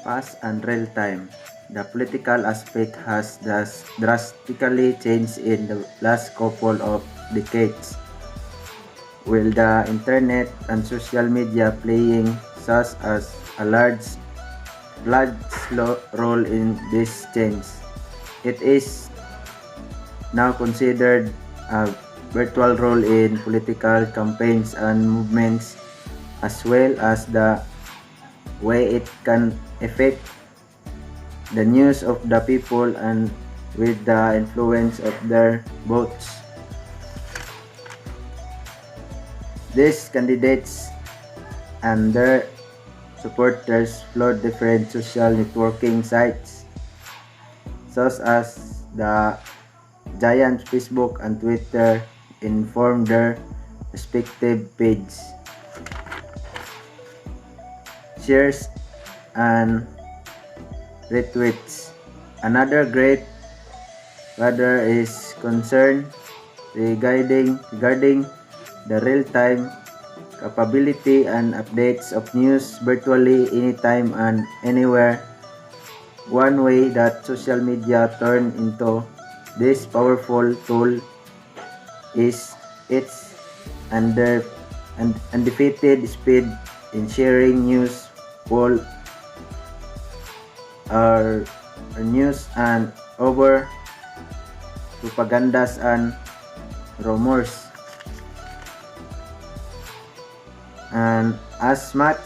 fast and real time. The political aspect has thus drastically changed in the last couple of decades, with the internet and social media playing such as a large role in this change. It is now considered a virtual role in political campaigns and movements, as well as the way it can affect the news of the people and with the influence of their votes. These candidates and their supporters flood different social networking sites, such as the giant Facebook and Twitter, inform their respective pages, shares, and retweets. Another great matter is concerned regarding the real-time capability and updates of news virtually anytime and anywhere. One way that social media turned into this powerful tool is its undefeated speed in sharing news, poll, or news and over propagandas and rumors. And as much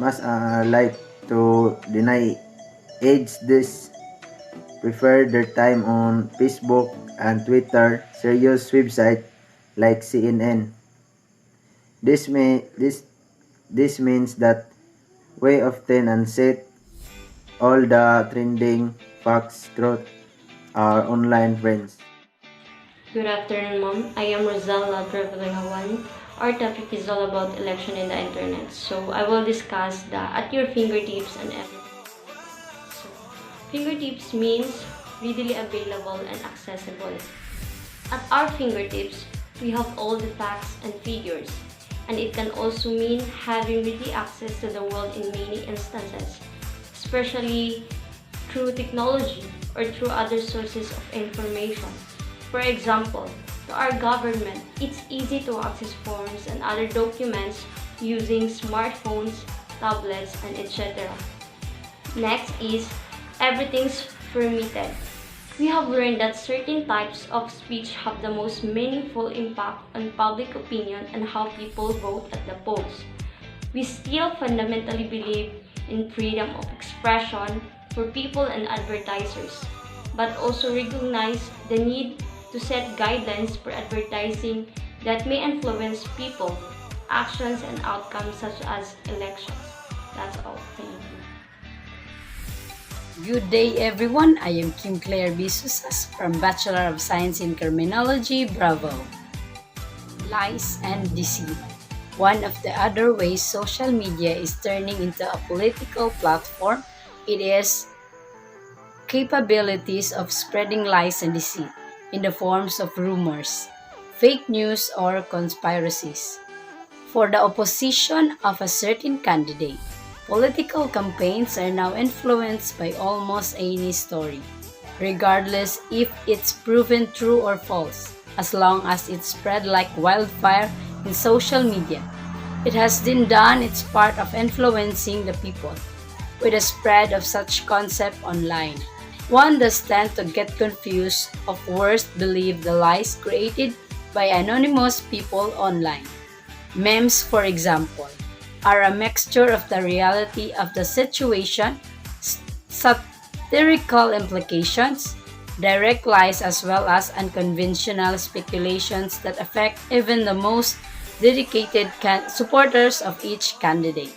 I like to deny age, this prefer their time on Facebook and Twitter, serious website like CNN. This means that we often unset all the trending facts through our online friends. Good afternoon, Mom. I am Rosella Traveling. Our topic is all about election in the internet. So I will discuss the at your fingertips and everything. So fingertips means readily available and accessible. At our fingertips, we have all the facts and figures. And it can also mean having ready access to the world in many instances, especially through technology or through other sources of information. For example, to our government, it's easy to access forms and other documents using smartphones, tablets, and etc. Next is everything's permitted. We have learned that certain types of speech have the most meaningful impact on public opinion and how people vote at the polls. We still fundamentally believe in freedom of expression for people and advertisers, but also recognize the need to set guidelines for advertising that may influence people, actions, and outcomes such as elections. That's all. Thank you. Good day everyone, I am Kim Claire Bisusas from Bachelor of Science in Criminology, Bravo. Lies and deceit. One of the other ways social media is turning into a political platform, it is capabilities of spreading lies and deceit in the forms of rumors, fake news, or conspiracies. For the opposition of a certain candidate, political campaigns are now influenced by almost any story, regardless if it's proven true or false, as long as it's spread like wildfire in social media. It has then done its part of influencing the people with the spread of such concept online. One does tend to get confused of worst believe the lies created by anonymous people online. Memes, for example, are a mixture of the reality of the situation, satirical implications, direct lies, as well as unconventional speculations that affect even the most dedicated supporters of each candidate.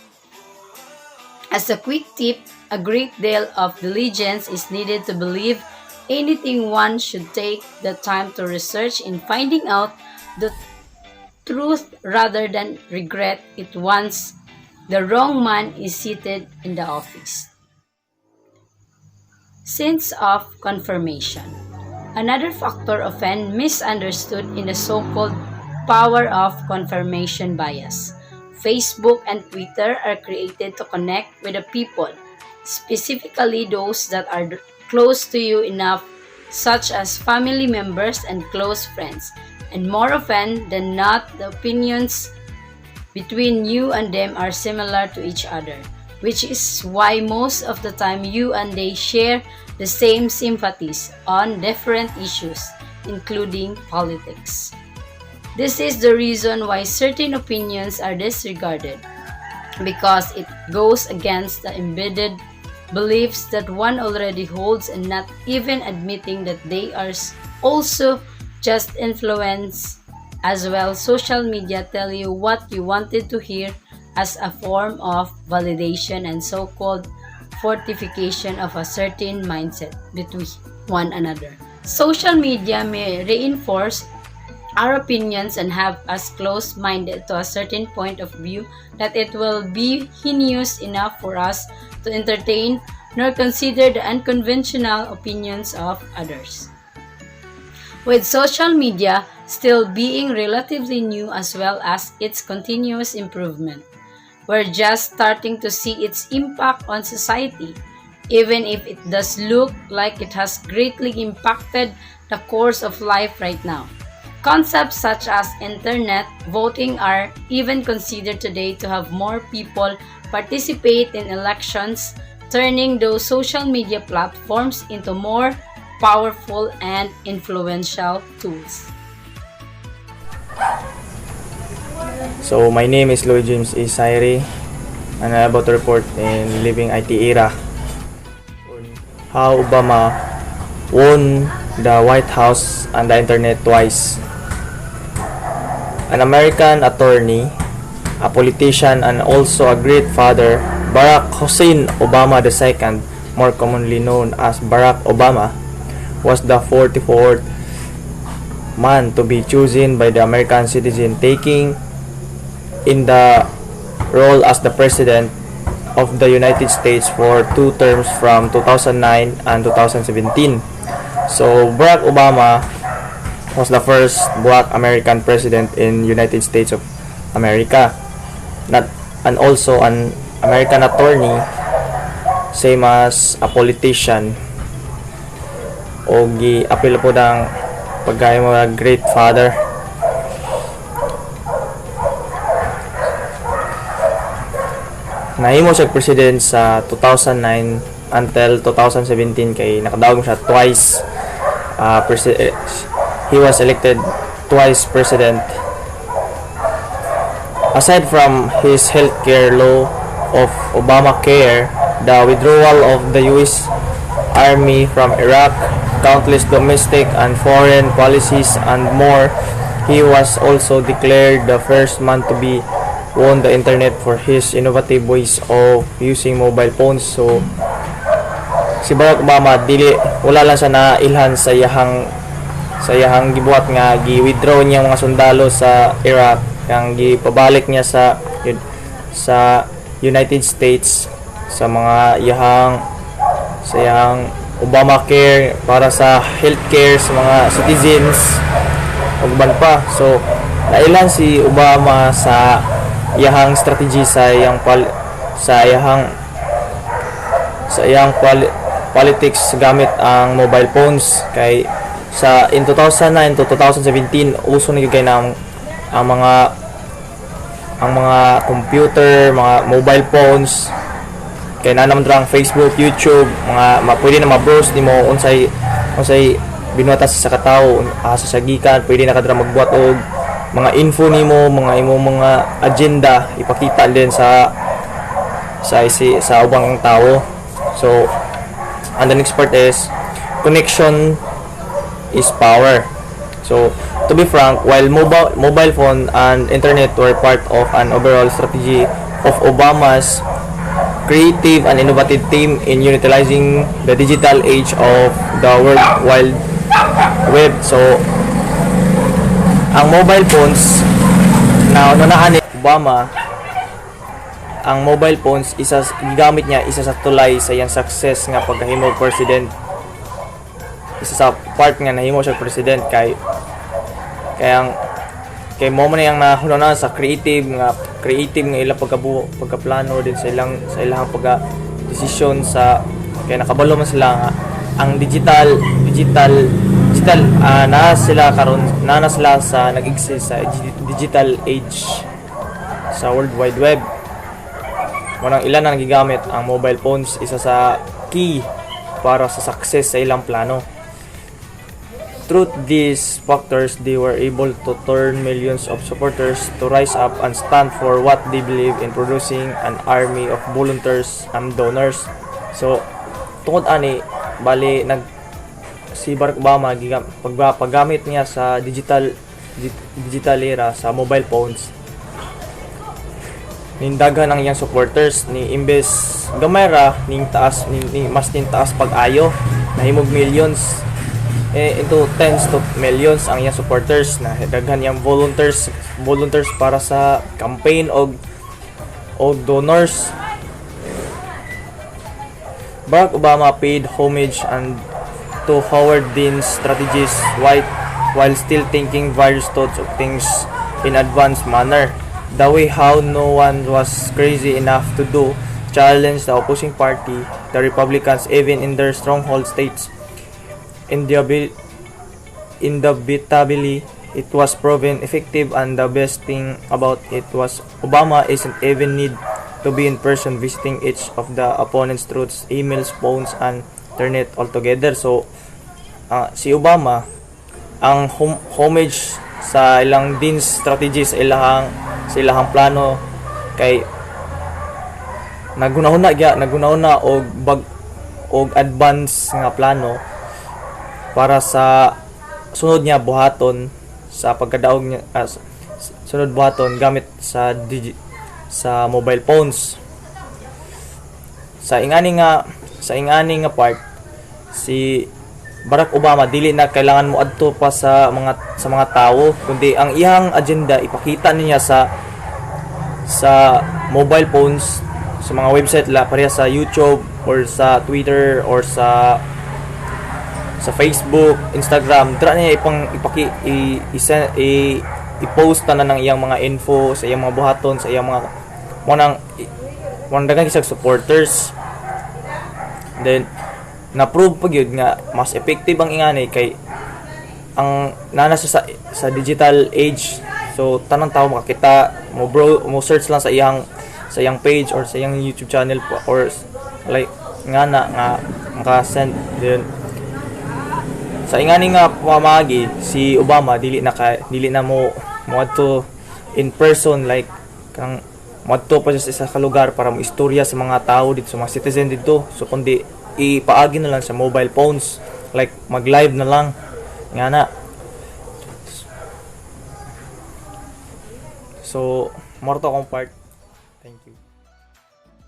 As a quick tip, a great deal of diligence is needed to believe anything. One should take the time to research in finding out the truth rather than regret it once the wrong man is seated in the office. Sense of confirmation. Another factor often misunderstood in the so-called power of confirmation bias. Facebook and Twitter are created to connect with the people, specifically those that are close to you enough, such as family members and close friends. And more often than not, the opinions between you and them are similar to each other, which is why most of the time you and they share the same sympathies on different issues, including politics. This is the reason why certain opinions are disregarded, because it goes against the embedded beliefs that one already holds, and not even admitting that they are also just influence as well. Social media tell you what you wanted to hear as a form of validation and so-called fortification of a certain mindset between one another. Social media may reinforce our opinions and have us close-minded to a certain point of view that it will be heinous enough for us to entertain nor consider the unconventional opinions of others. With social media still being relatively new as well as its continuous improvement, we're just starting to see its impact on society, even if it does look like it has greatly impacted the course of life right now. Concepts such as internet voting are even considered today to have more people participate in elections, turning those social media platforms into more powerful and influential tools. So my name is Lloyd James Isairi, and I'm about to report in Living IT Era on how Obama won the White House and the internet twice. An American attorney, a politician, and also a great father, Barack Hussein Obama II, more commonly known as Barack Obama, was the 44th man to be chosen by the American citizen, taking in the role as the President of the United States for 2 terms from 2009 and 2017. So Barack Obama was the first black American president in United States of America, and also an American attorney, same as a politician, o gi-apil po ng pagkaya mga great father. Nahimo siya president sa 2009 until 2017 kay nakadawag mo siya twice. He was elected twice president. Aside from his healthcare law of Obamacare, the withdrawal of the U.S. Army from Iraq, countless domestic and foreign policies, and more, he was also declared the first man to be won the internet for his innovative ways of using mobile phones. So si Barack Obama wala lang siya nailhan sa iyahang gibuhat nga gi-withdraw niya mga sundalo sa Iraq, yang gipabalik niya sa United States sa mga iyahang Obamacare para sa healthcare sa mga citizens ug ban pa. So nailan si Obama sa iyahang strategy sa iyang politics gamit ang mobile phones. Kay in 2009 to 2017 uso ni kay ang mga computer, mga mobile phones, kay naman drang Facebook, YouTube, pwede na ma-browse nimo unsay binuhatas sa katawo sa sagikan, pwede na kadra magbuhat og mga info nimo, mga agenda ipakita din sa ubang tao. So and the next part is connection is power. So to be frank, while mobile phone and internet were part of an overall strategy of Obama's creative and innovative team in utilizing the digital age of the World Wide Web. So ang mobile phones na unahan ni Obama, ang mobile phones gigamit niya isa sa tulay sa iyang success nga pagkahimo president. Isa sa part nga nahimo siya president kay mo man yang nahunanan sa creative nga creative nga ilang pagkaplano din sa ilang pagka desisyon sa kaya nakabalo man sila nga ang digital na sila sa nag-exist sa digital age sa World Wide Web. Manang ilan na nagigamit ang mobile phones, isa sa key para sa success sa ilang plano. Through these factors, they were able to turn millions of supporters to rise up and stand for what they believe in, producing an army of volunteers and donors. So, tungod ani, bali si Barack Obama paggamit niya sa digital era sa mobile phones, nindaghan ang iyang supporters ni imbes gamay ra mas taas pag-ayo nahimog millions into tens to millions ang iyang supporters na daghan yang volunteers para sa campaign og donors. Barack Obama paid homage to Howard Dean's strategies while still thinking various thoughts of things in advanced manner. The way how no one was crazy enough to challenge the opposing party, the Republicans, even in their stronghold states. Indubitably, it was proven effective, and the best thing about it was Obama isn't even need to be in person visiting each of the opponents through emails, phones, and internet altogether. So, si Obama, ang homage sa ilang Dean's strategies sa ilahang plano kay nagunahuna og advance nga plano para sa sunod niya buhaton sa pagkadaog niya sunod buhaton gamit sa mobile phones. Sa ingani nga part, si Barack Obama dili na kailangan mo adto pa sa mga tao, kundi ang iyang agenda ipakita niya sa mobile phones, sa mga website pareha sa YouTube or sa Twitter or sa Facebook, Instagram. Dira niya i-post na ng iyang mga info sa iyang mga buhaton, sa iyang mga daghang isang supporters. Then na-prove pa gyud nga mas effective ang ingani kay ang nana sa digital age. So tanang tao makakita mo search lang sa iyang page or sa iyang YouTube channel or like nga maka-send din sa ingani nga pamagi. Si Obama dili na mo adto in person, like kanang madto pa sa isa ka lugar para mo istorya sa mga tao dito, sa mga citizen dito. So kundi ipaagi na lang sa mobile phones, like mag-live na lang nga na. So more to akong part. Thank you.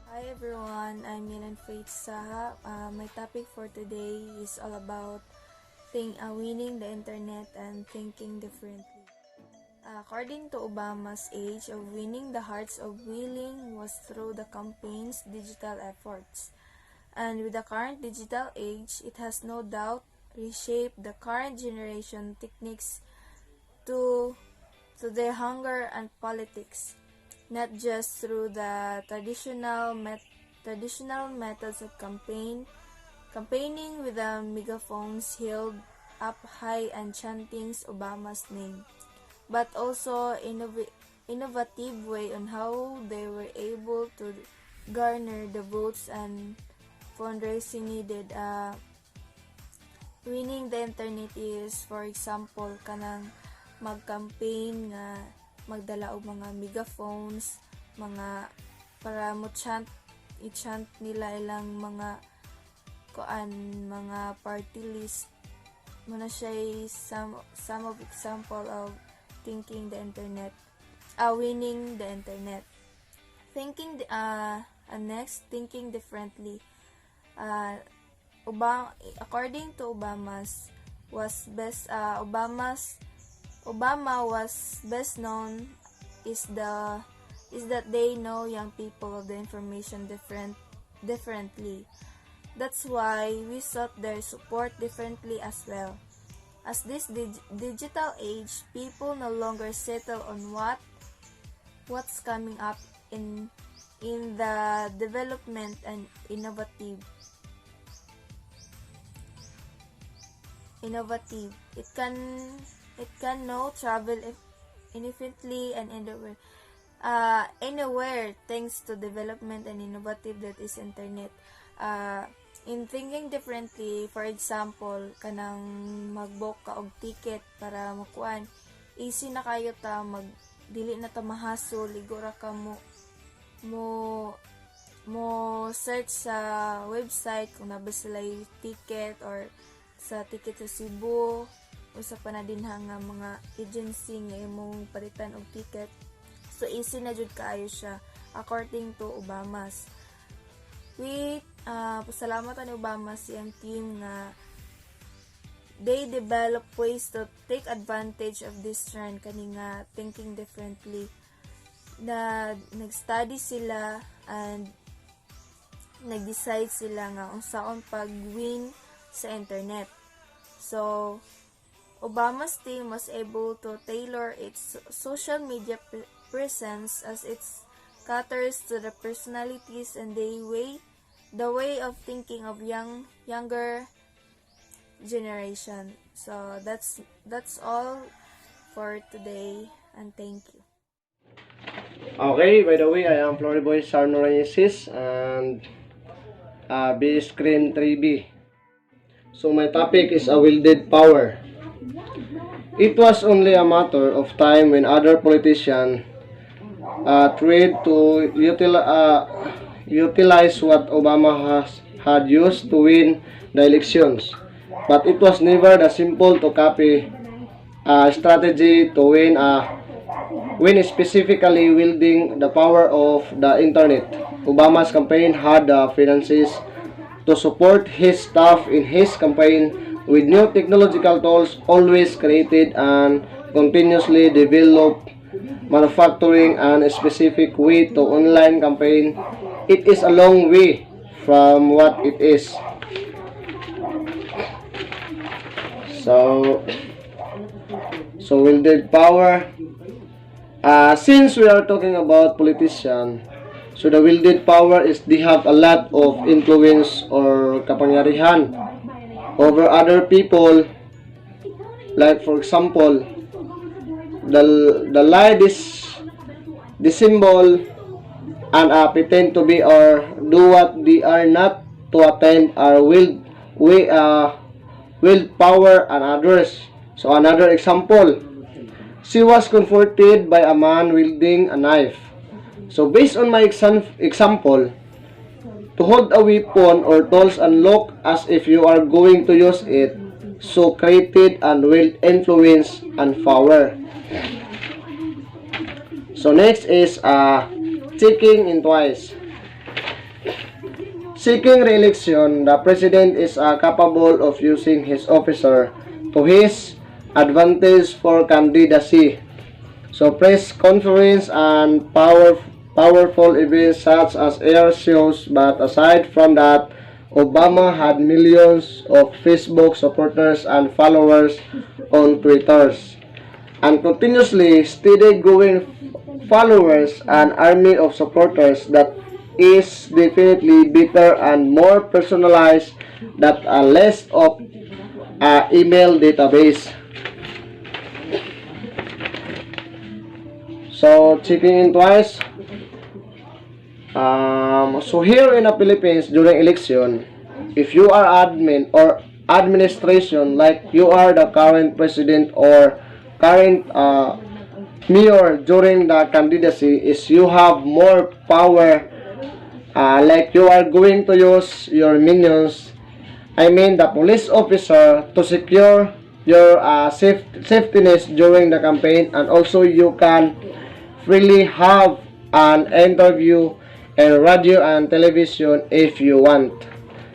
Hi everyone, I'm Milan Faith Saha. My topic for today is all about winning the internet and thinking differently. According to Obama's age of winning the hearts of willing was through the campaign's digital efforts. And with the current digital age, it has no doubt reshaped the current generation techniques to their hunger and politics, not just through the traditional methods of campaigning with the megaphones held up high and chanting Obama's name, but also innovative way on how they were able to garner the votes and fundraising needed. Winning the internet is, for example, kanang mag-campaign nga magdala og mga megaphones, mga para mo i-chant nila ilang mga party list. Muna siya some of example of winning the internet. Next, thinking differently. According to Obama was best known is that they know young people of the information differently. That's why we sought their support differently as well. As this digital age, people no longer settle on what what's coming up in the development and innovative. It can now travel infinitely and anywhere thanks to development and innovative that is internet. In thinking differently, for example, kanang mag-book ka og ticket para makuan, easy na kayo ta dili na ta mahasol, ligo ra ka mo search sa website kung nabasa sila yung ticket or sa ticket sa Cebu usa pa na din nga mga agency nga imong palitan og ticket. So easy na jud kaayo siya according to Obamas. Pasalamat ni Obama siyang team nga they develop ways to take advantage of this trend kani nga thinking differently. Na nag-study sila and nag-decide sila nga unsaon pag-win sa internet. So, Obama's team was able to tailor its social media presence as it caters to the personalities and the way of thinking of younger generation. So that's all for today, and thank you. Okay, by the way, I am Floriboy Sarnorensis and B Screen 3B. So my topic is a wielded power. It was only a matter of time when other politicians tried to utilize what Obama had used to win the elections. But it was never that simple to copy a strategy to win specifically wielding the power of the internet. Obama's campaign had the finances to support his staff in his campaign with new technological tools always created and continuously developed, manufacturing and a specific way to online campaign. It is a long way from what it is. So wielded power. Since we are talking about politicians, so the wielded power is they have a lot of influence or kapangyarihan over other people. Like for example, the lie the symbol and pretend to be or do what they are not to attain are wield power and others. So another example, she was confronted by a man wielding a knife. So based on my example, to hold a weapon or tools and look as if you are going to use it, so created and wield influence and power. So next is checking in twice. Seeking re-election, the president is capable of using his officer to his advantage for candidacy. So press conference and powerful events such as air shows, but aside from that, Obama had millions of Facebook supporters and followers on Twitter, and continuously steady growing followers and army of supporters that is definitely better and more personalized than a list of email database. So checking in twice. So here in the Philippines during election, if you are admin or administration, like you are the current president or current mayor during the candidacy, is you have more power. Like you are going to use your minions, I mean the police officer, to secure your safetyness during the campaign, and also you can freely have an interview in radio and television if you want.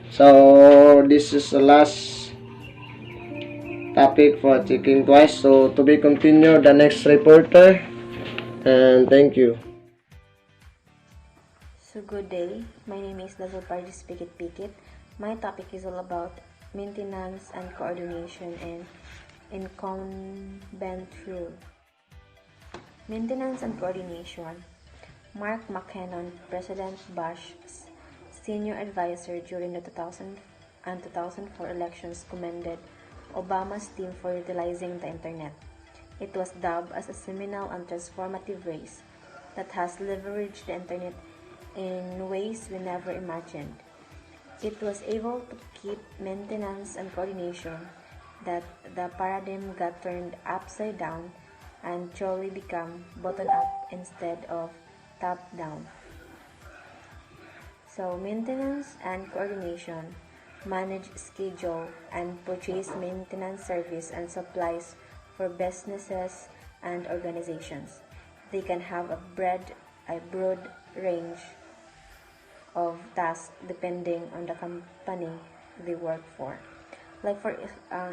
So this is the last topic for checking twice. So to be continued, the next reporter, and thank you. So good day, my name is Dazzle Paris Pikit. My topic is all about maintenance and coordination and incumbent rule. Maintenance and coordination. Mark McKinnon, President Bush's senior advisor during the 2000 and 2004 elections, commended Obama's team for utilizing the Internet. It was dubbed as a seminal and transformative race that has leveraged the Internet in ways we never imagined. It was able to keep maintenance and coordination that the paradigm got turned upside down and truly become bottom up instead of top down. So maintenance and coordination manage, schedule, and purchase maintenance service and supplies for businesses and organizations. They can have a broad range of tasks depending on the company they work for. Like for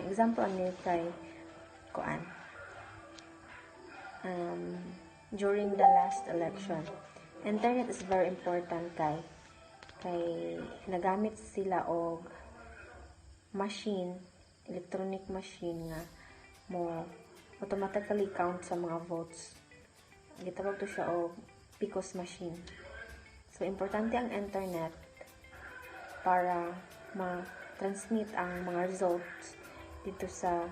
example, ano kay Koan? During the last election, internet is very important kay nagamit sila og machine, electronic machine nga mo automatically count sa mga votes. Gitawag to siya og PCOS machine. So importante ang internet para ma-transmit ang mga results dito sa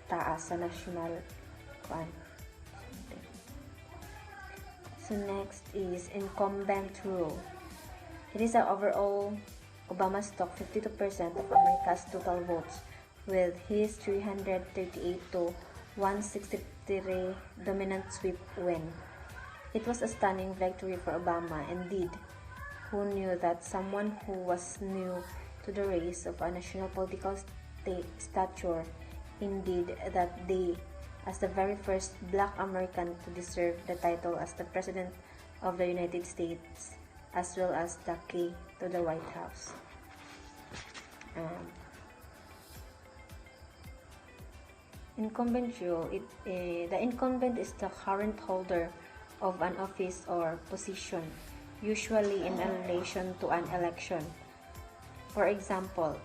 taas sa national kuan. So next is incumbent rule. It is overall Obama stock 52% of America's total votes with his 338 to 163 dominant sweep win. It was a stunning victory for Obama. Indeed, who knew that someone who was new to the race of a national political stature, indeed that day as the very first Black American to deserve the title as the President of the United States, as well as the key to the White House. Incumbent rule. The incumbent is the current holder of an office or position, usually in relation to an election. For example,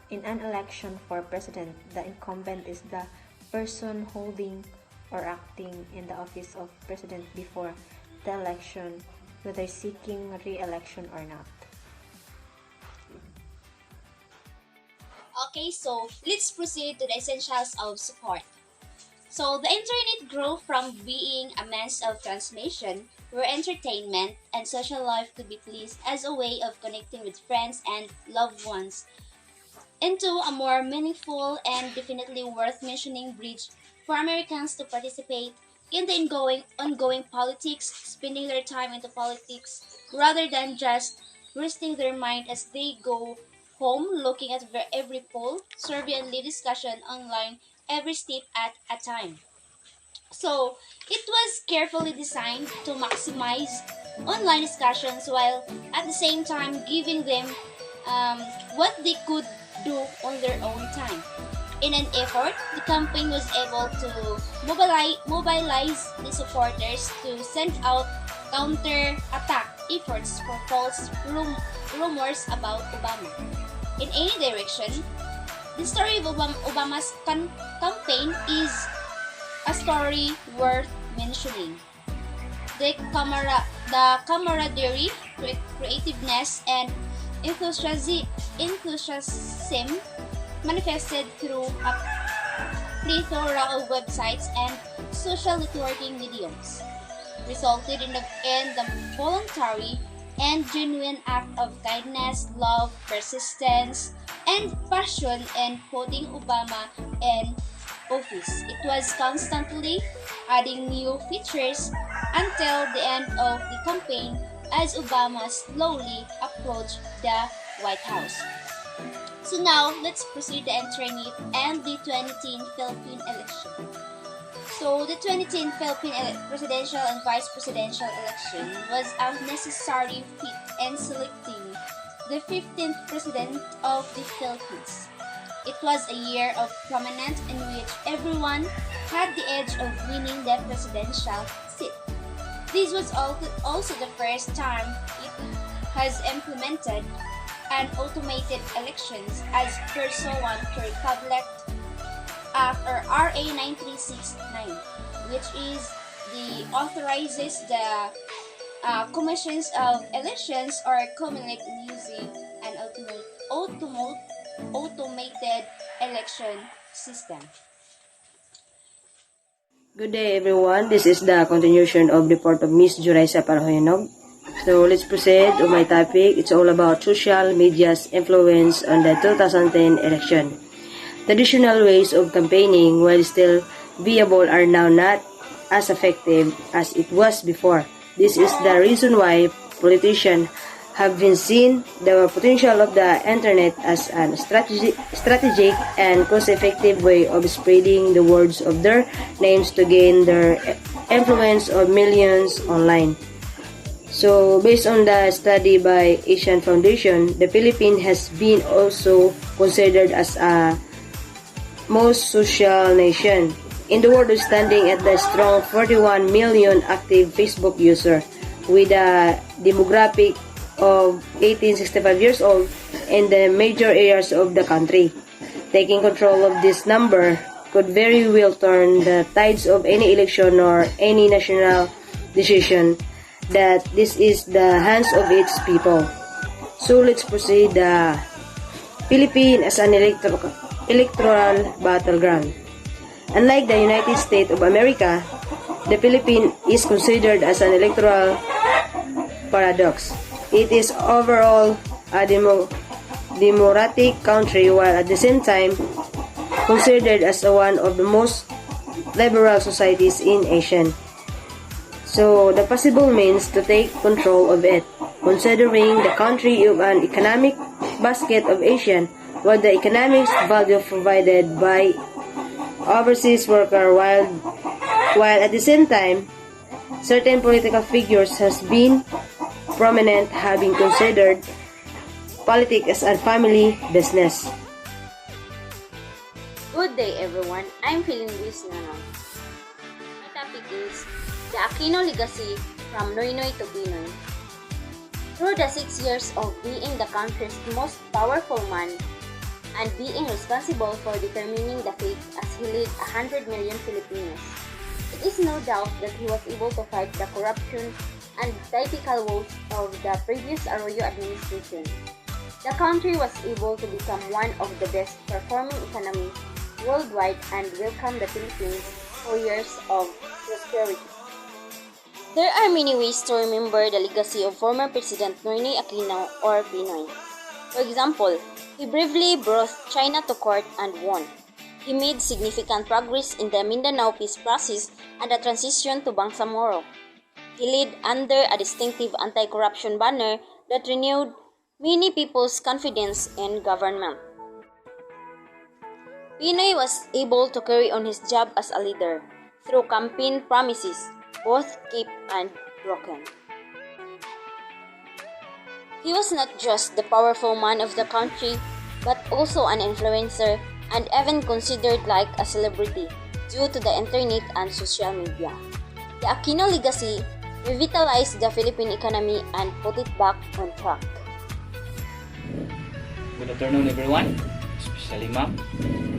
in an election for president, the incumbent is the person holding or acting in the office of president before the election, whether seeking re-election or not. Okay, so let's proceed to the essentials of support. So the internet grew from being a means of transmission where entertainment and social life could be placed as a way of connecting with friends and loved ones into a more meaningful and definitely worth mentioning bridge for Americans to participate in the ongoing politics, spending their time into politics rather than just resting their mind as they go home, looking at every poll, survey, and lead discussion online every step at a time. So, it was carefully designed to maximize online discussions while at the same time giving them what they could do on their own time. In an effort, the campaign was able to mobilize the supporters to send out counter-attack efforts for false rumors about Obama. In any direction, the story of Obama's campaign is a story worth mentioning. The camaraderie, creativeness, and enthusiasm manifested through a plethora of websites and social networking mediums resulted in the voluntary and genuine act of kindness, love, persistence, and passion in putting Obama in office. It was constantly adding new features until the end of the campaign as Obama slowly approached the White House. So now, let's proceed to entering it and the 2010 Philippine election. So, the 2010 Philippine presidential and vice presidential election was a necessary feat in selecting the 15th president of the Philippines. It was a year of prominence in which everyone had the edge of winning the presidential seat. This was also the first time it has implemented an automated elections as per so on to Act or RA 9369, which is the authorizes the commissions of elections or commonly using an automated election system. Good day everyone, this is the continuation of the report of Miss Juraisa Parahoyanog. So let's proceed to my topic. It's all about social media's influence on the 2010 election. Traditional ways of campaigning, while still viable, are now not as effective as it was before. This is the reason why politicians have been seen the potential of the internet as a strategic and cost-effective way of spreading the words of their names to gain their influence of millions online. So, based on the study by Asian Foundation, the Philippines has been also considered as a most social nation in the world, standing at the strong 41 million active Facebook user with a demographic of 1865 years old in the major areas of the country. Taking control of this number could very well turn the tides of any election or any national decision that this is the hands of its people. So let's proceed. The Philippines as an electoral battleground. Unlike the United States of America, the Philippines is considered as an electoral paradox. It is overall a democratic country while at the same time considered as one of the most liberal societies in Asia. So the possible means to take control of it, considering the country of an economic basket of Asia, what the economic value provided by overseas worker while at the same time certain political figures has been prominent, having considered politics as a family business. Good day everyone, I'm feeling this Nanong. My topic is the Aquino legacy from Noynoy to Pinoy. Through the 6 years of being the country's most powerful man and being responsible for determining the fate as he led 100 million Filipinos, it is no doubt that he was able to fight the corruption and typical woes of the previous Arroyo administration. The country was able to become one of the best performing economies worldwide and welcome the Philippines for years of prosperity. There are many ways to remember the legacy of former President Noynoy Aquino or Pinoy. For example, he bravely brought China to court and won. He made significant progress in the Mindanao peace process and the transition to Bangsamoro. He led under a distinctive anti-corruption banner that renewed many people's confidence in government. Pinoy was able to carry on his job as a leader through campaign promises, both kept and broken. He was not just the powerful man of the country, but also an influencer and even considered like a celebrity due to the internet and social media. The Aquino legacy revitalized the Philippine economy and put it back on track. Good afternoon everyone, especially ma'am.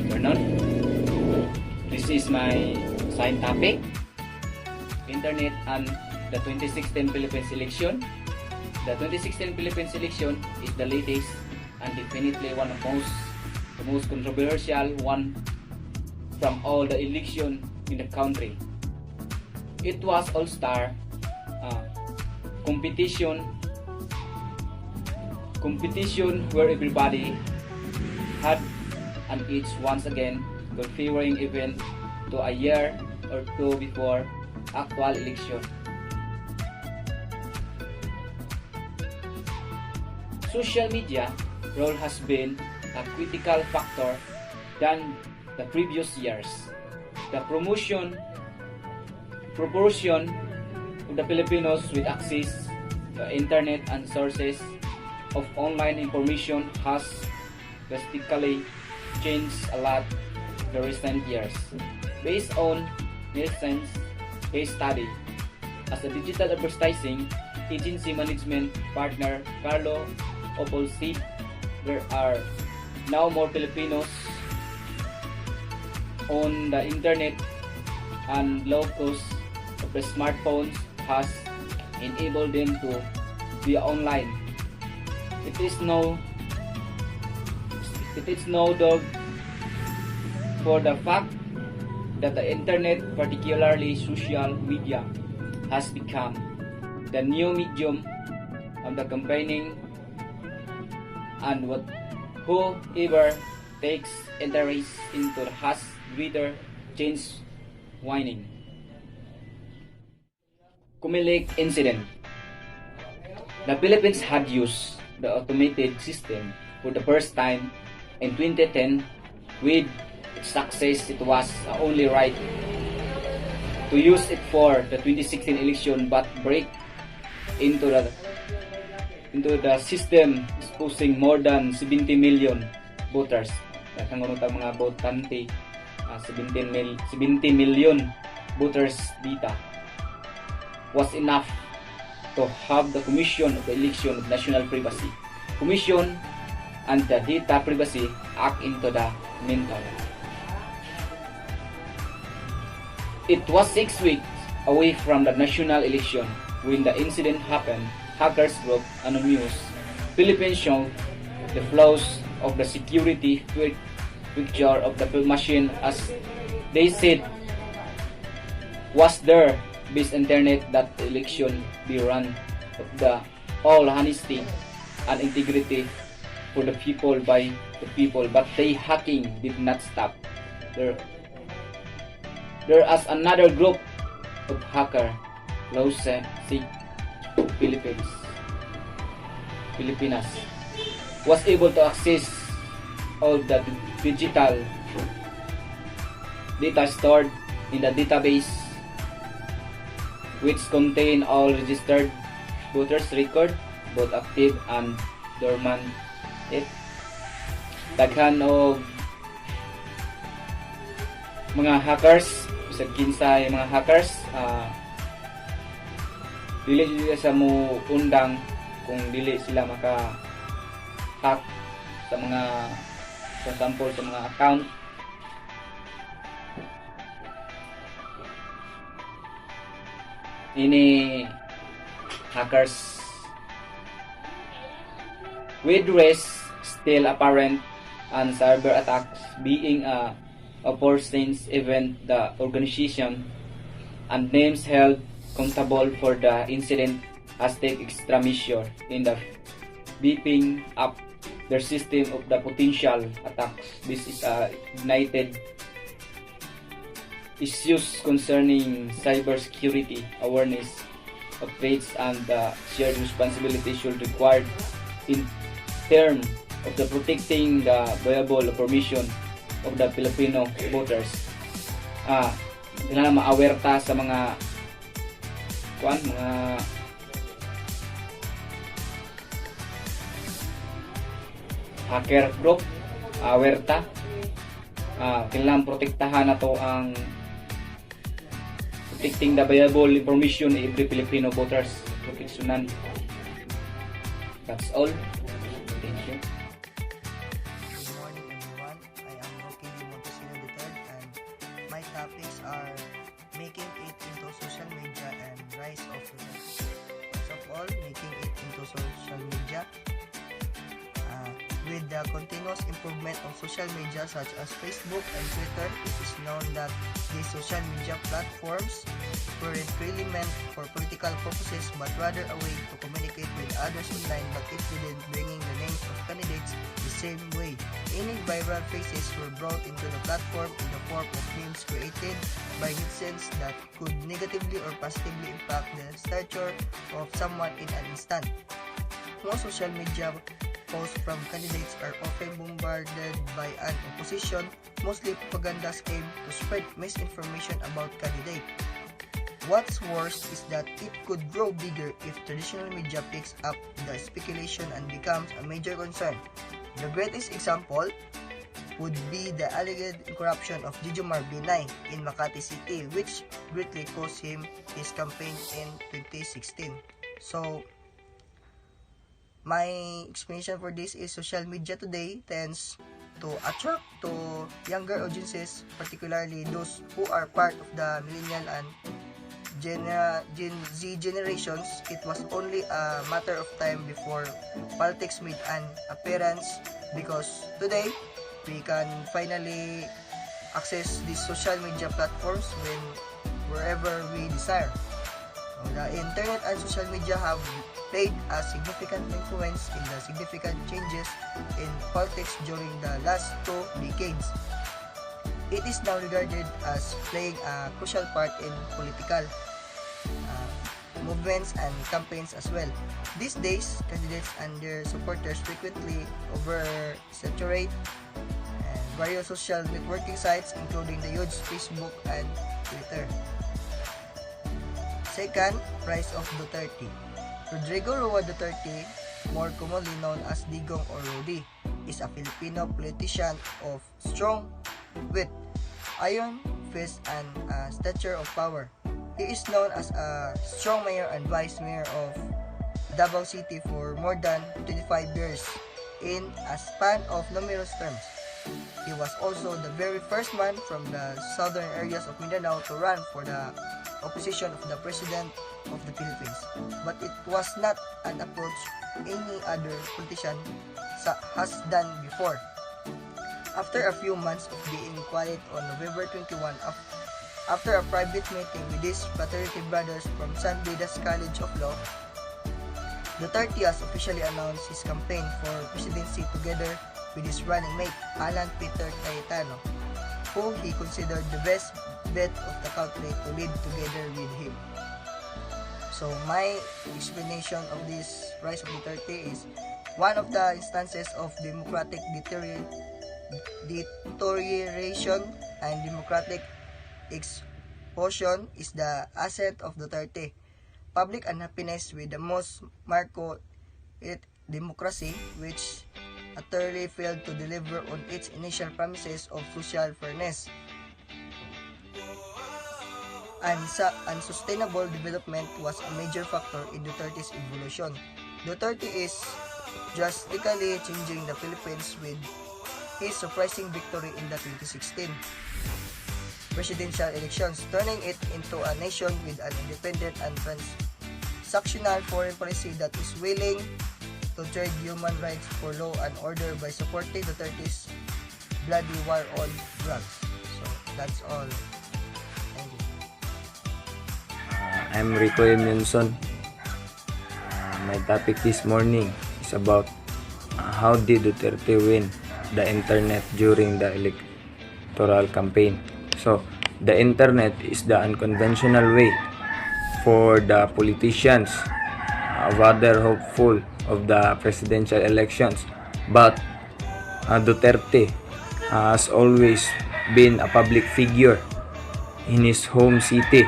Good afternoon. This is my sign topic, Internet and the 2016 Philippines election. The 2016 Philippines election is the latest and definitely one of the most controversial one from all the election in the country. It was all-star competition where everybody had an edge once again, comparing even to a year or two before actual election. Social media role has been a critical factor than the previous years. The proportion of the Filipinos with access to internet and sources of online information has drastically changed a lot in the recent years. Based on Nielsen's case study, as a digital advertising agency management partner Carlo Opol said, there are now more Filipinos on the internet and low cost of the smartphones has enabled them to be online. It is no dog for the fact that the internet, particularly social media, has become the new medium of the campaigning, and whoever takes interest into has greater chance winning. Comelec incident. The Philippines had used the automated system for the first time in 2010 with success. It was only right to use it for the 2016 election, but break into the system, exposing more than 70 million voters. Kangunot ang mga botante, 70 million voters data was enough to have the Commission of the Election of National Privacy Commission and the Data Privacy Act into the mental. It was 6 weeks away from the national election when the incident happened. Hackers group Anonymous Philippines showed the flaws of the security picture of the machine, as they said was there based internet that the election be run of the all honesty and integrity for the people by the people, but they hacking did not stop. There is another group of hacker, Filipinas, was able to access all the digital data stored in the database, which contain all registered voters record, both active and dormant. Daghan og mga hackers, bisag kinsay mga hackers, dili sa mo undang kung dili sila maka-hack sa mga, for example, sa mga account. Ini hackers with risk still apparent and cyber attacks being a foreseen event, the organization and names held accountable for the incident has taken extra measure in the beefing up their system of the potential attacks. This is ignited issues concerning cybersecurity awareness of threats, and the shared responsibility should required in terms of the protecting the viable information of the Filipino voters. Kailangan ma-aware ta sa mga hacker group, aware ta. Kailangan protektahan nato ang protecting the viable information of every Filipino voters. Proteksyonan. That's all. Thank you. Good morning everyone. I am Rocky Montesino III, and my topics are making it into social media and rise of the net. First of all, making it into social media. With the continuous improvement of social media such as Facebook and Twitter, it is known that these social media platforms weren't really meant for political purposes, but rather a way to communicate with others online, but it didn't bringing the names of candidates the same way. Any viral faces were brought into the platform in the form of memes created by netizens that could negatively or positively impact the stature of someone in an instant. Most social media posts from candidates are often bombarded by an opposition, mostly propaganda scheme to spread misinformation about candidate. What's worse is that it could grow bigger if traditional media picks up the speculation and becomes a major concern. The greatest example would be the alleged corruption of Jijomar Binay in Makati City, which greatly cost him his campaign in 2016. So, my explanation for this is social media today tends to attract to younger audiences, particularly those who are part of the millennial and Gen Z generations. It was only a matter of time before politics made an appearance, because today we can finally access these social media platforms wherever we desire. The internet and social media have played a significant influence in the significant changes in politics during the last 2 decades. It is now regarded as playing a crucial part in political movements and campaigns as well. These days, candidates and their supporters frequently oversaturate various social networking sites, including the huge Facebook and Twitter. Second, rise of Duterte. Rodrigo Roa Duterte, more commonly known as Digong or Rodi, is a Filipino politician of strong wit, iron fist, and stature of power. He is known as a strong mayor and vice mayor of Davao City for more than 25 years in a span of numerous terms. He was also the very first man from the southern areas of Mindanao to run for the opposition of the President of the Philippines. But it was not an approach any other politician has done before. After a few months of being quiet on November 21, after a private meeting with his fraternity brothers from San Beda College of Law, Duterte has officially announced his campaign for presidency together with his running mate, Alan Peter Cayetano, who he considered the best bet of the country to lead together with him. So my explanation of this rise of Duterte is one of the instances of democratic deterioration and democratic explosion is the ascent of Duterte. Public unhappiness with the most Marco democracy, which utterly failed to deliver on its initial promises of social fairness and unsustainable development, was a major factor in Duterte's evolution. Duterte is drastically changing the Philippines with his surprising victory in the 2016 presidential elections, turning it into a nation with an independent and transactional foreign policy that is willing to trade human rights for law and order by supporting Duterte's bloody war on drugs. So that's all. Thank you. I'm Rico Emunson. My topic this morning is about how did Duterte win the internet during the electoral campaign. So, the internet is the unconventional way for the politicians, rather hopeful of the presidential elections. But Duterte has always been a public figure in his home city,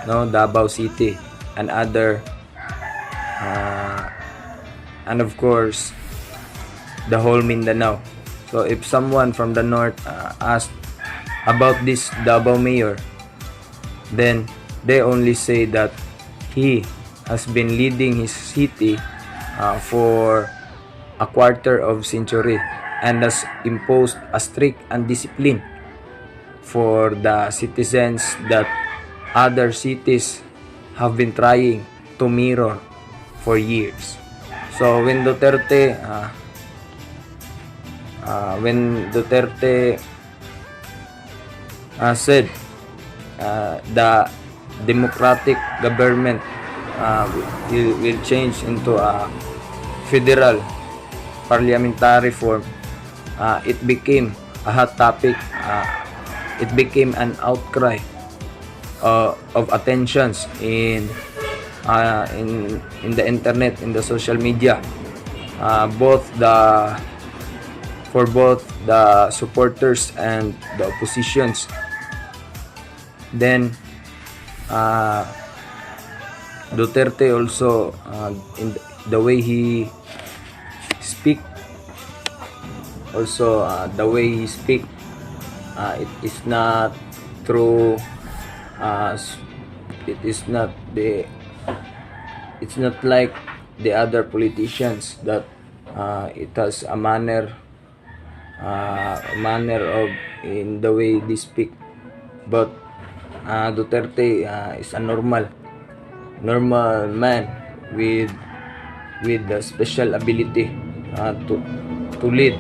Davao City, and and of course the whole Mindanao. So if someone from the north asked about this Davao mayor, then they only say that he has been leading his city for a quarter of century and has imposed a strict and discipline for the citizens that other cities have been trying to mirror for years. So when Duterte said the democratic government will change into a federal parliamentary form, it became a hot topic. It became an outcry of attentions in the internet, in the social media, for both the supporters and the oppositions. Then Duterte also, in the way he speak, it is not through it's not like the other politicians that it has a manner manner of in the way they speak. But Duterte is a normal man with the special ability to lead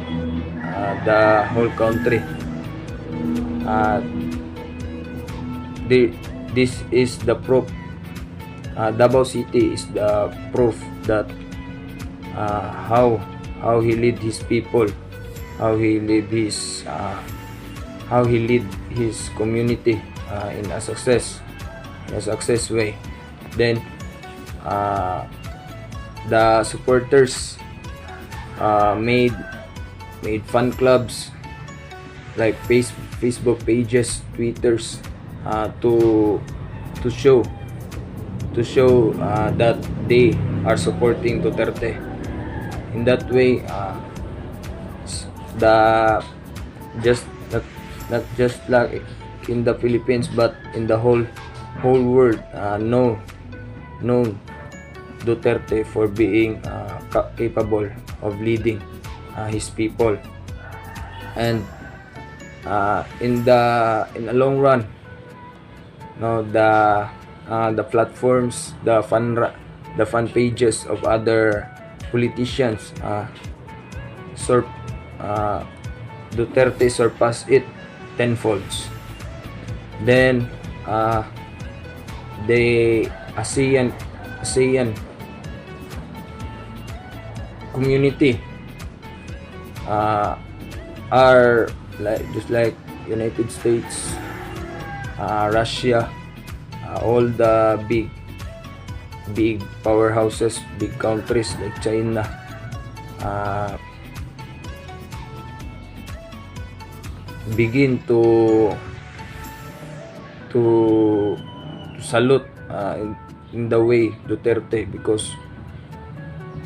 the whole country. This is the proof. Davao City is the proof that how he lead his people, how he lead his community in a success way. Then the supporters made fan clubs like Facebook pages, Twitters, to show that they are supporting Duterte. In that way, not just like in the Philippines, but in the whole world, known Duterte for being capable of leading his people. And in the long run, the platforms, the fan pages of other politicians, Duterte surpassed it tenfolds. Then the ASEAN community are just like United States, Russia, all the big powerhouses, big countries like China, begin to salute in the way Duterte, because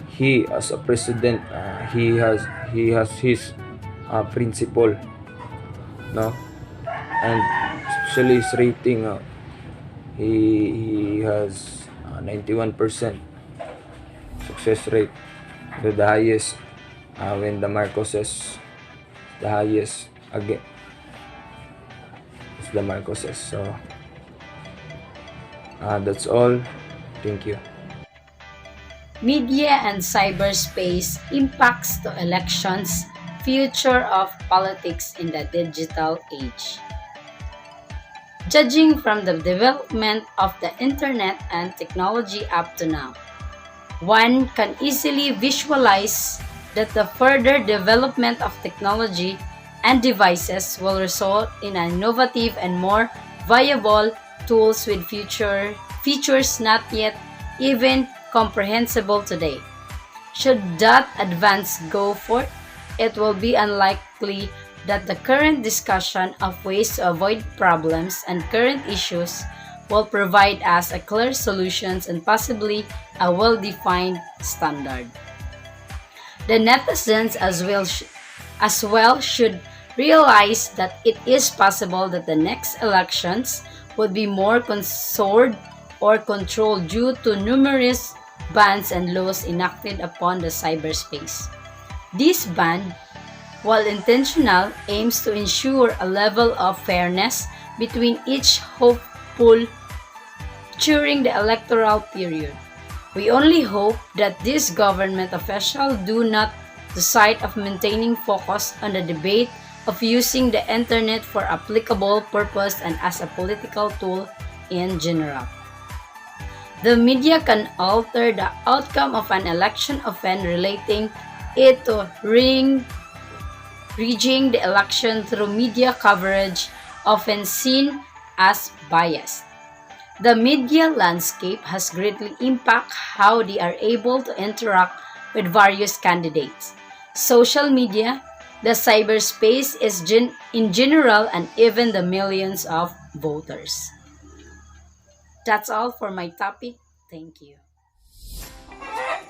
he as a president, he has his principle, and especially his rating, he has 91% success rate, the highest when the Marcoses, the highest again is the Marcoses. So that's all. Thank you. Media and cyberspace impacts to elections, future of politics in the digital age. Judging from the development of the internet and technology up to now, one can easily visualize that the further development of technology and devices will result in innovative and more viable tools with features not yet even comprehensible today. Should that advance go forth, it will be unlikely that the current discussion of ways to avoid problems and current issues will provide us a clear solutions and possibly a well-defined standard. The netizens as well should realize that it is possible that the next elections would be more controlled or controlled due to numerous bans and laws enacted upon the cyberspace. This ban, while intentional, aims to ensure a level of fairness between each hopeful during the electoral period. We only hope that these government officials do not lose sight of maintaining focus on the debate of using the internet for applicable purpose and as a political tool in general. The media can alter the outcome of an election, often relating it to rigging the election through media coverage, often seen as biased. The media landscape has greatly impacted how they are able to interact with various candidates. Social media, the cyberspace is in general, and even the millions of voters. That's all for my topic. Thank you.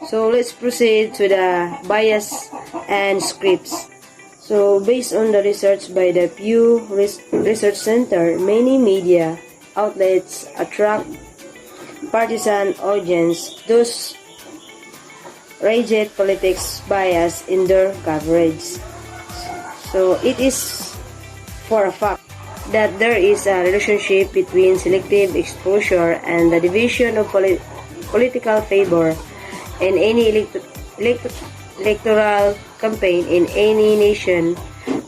So let's proceed to the bias and scripts. So based on the research by the Pew Research Center, many media outlets attract partisan audience, thus reject politics bias in their coverage. So it is for a fact that there is a relationship between selective exposure and the division of political favor in any electoral campaign in any nation,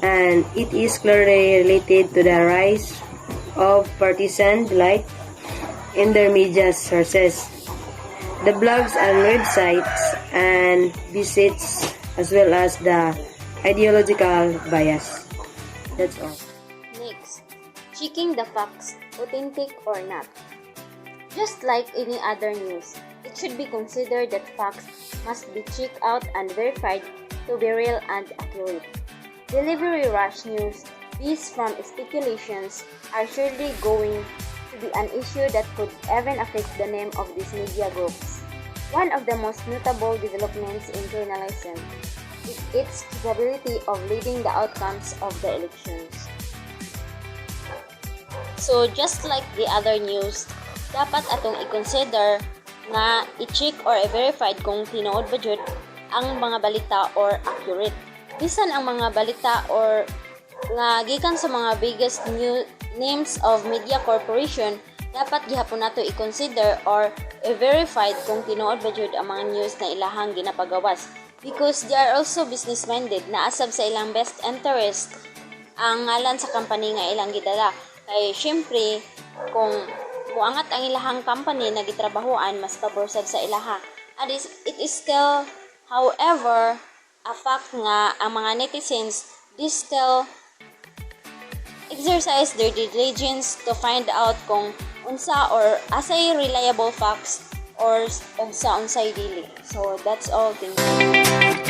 and it is clearly related to the rise of partisan delight in their media sources, the blogs and websites and visits, as well as the ideological bias. That's all. Next, checking the facts, authentic or not. Just like any other news, it should be considered that facts must be checked out and verified to be real and accurate. Delivery rush news based from speculations are surely going to be an issue that could even affect the name of these media groups. One of the most notable developments in journalism is its capability of leading the outcomes of the elections. So just like the other news, dapat atong i-consider nga i-check or i-verified kung tinuod ba jud ang mga balita or accurate. Bisan ang mga balita or nga gikan sa mga biggest names of media corporation, dapat gihapon nato i-consider or i-verified kung tinuod ba jud ang mga news na ilahang ginapagawas, because they are also business minded na asab sa ilang best interest ang ngalan sa company nga ilang gidala. Kay syempre kung muangat ang ilahang company na gitrabahoan, mas paborsad sa ilaha. And it is still, however, a fact nga ang mga netizens still exercise their diligence to find out kung unsa or asay reliable facts or unsa unsay dili. So that's all. Thank you.